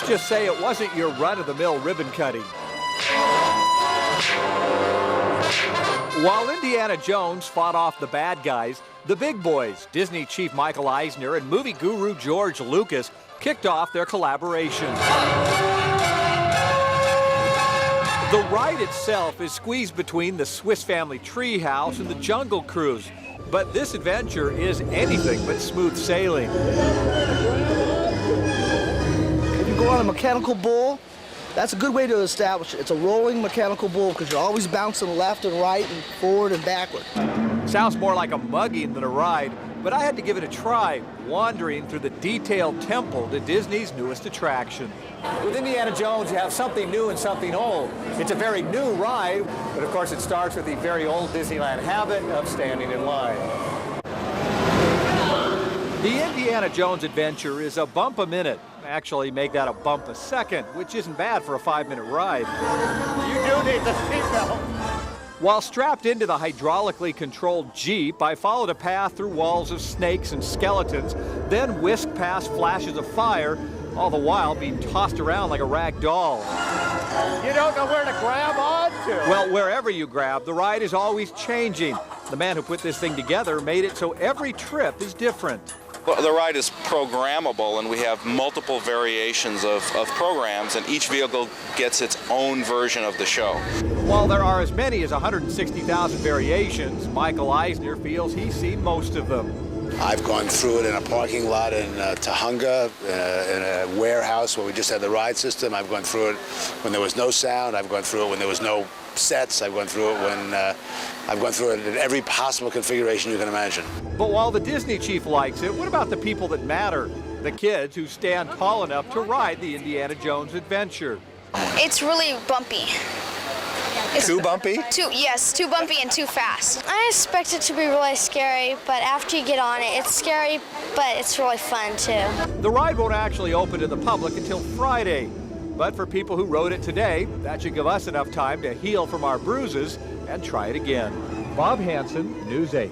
Let's just say it wasn't your run-of-the-mill ribbon cutting. While Indiana Jones fought off the bad guys, the big boys, Disney chief Michael Eisner and movie guru George Lucas, kicked off their collaboration. The ride itself is squeezed between the Swiss Family Treehouse and the Jungle Cruise, but this adventure is anything but smooth sailing. If you go on a mechanical bull, that's a good way to establish it. It's a rolling mechanical bull because you're always bouncing left and right and forward and backward. Sounds more like a mugging than a ride, but I had to give it a try, wandering through the detailed temple to Disney's newest attraction. With Indiana Jones, you have something new and something old. It's a very new ride, but of course it starts with the very old Disneyland habit of standing in line. The Indiana Jones adventure is a bump a minute. Actually, make that a bump a second, which isn't bad for a 5-minute ride. You do need the seatbelt. While strapped into the hydraulically controlled Jeep, I followed a path through walls of snakes and skeletons, then whisked past flashes of fire, all the while being tossed around like a rag doll. You don't know where to grab onto. Well, wherever you grab, the ride is always changing. The man who put this thing together made it so every trip is different. Well, the ride is programmable, and we have multiple variations of programs, and each vehicle gets its own version of the show. While there are as many as 160,000 variations, Michael Eisner feels he's seen most of them. I've gone through it in a parking lot in Tahunga, in a warehouse where we just had the ride system. I've gone through it when there was no sound. I've gone through it when there was no sets. I've gone through it when I've gone through it in every possible configuration you can imagine. But while the Disney chief likes it, what about the people that matter? The kids who stand tall enough to ride the Indiana Jones adventure. It's really bumpy. Too bumpy? Yes, too bumpy and too fast. I expect it to be really scary, but after you get on it, it's scary, but it's really fun too. The ride won't actually open to the public until Friday. But for people who rode it today, that should give us enough time to heal from our bruises and try it again. Bob Hansen, News 8.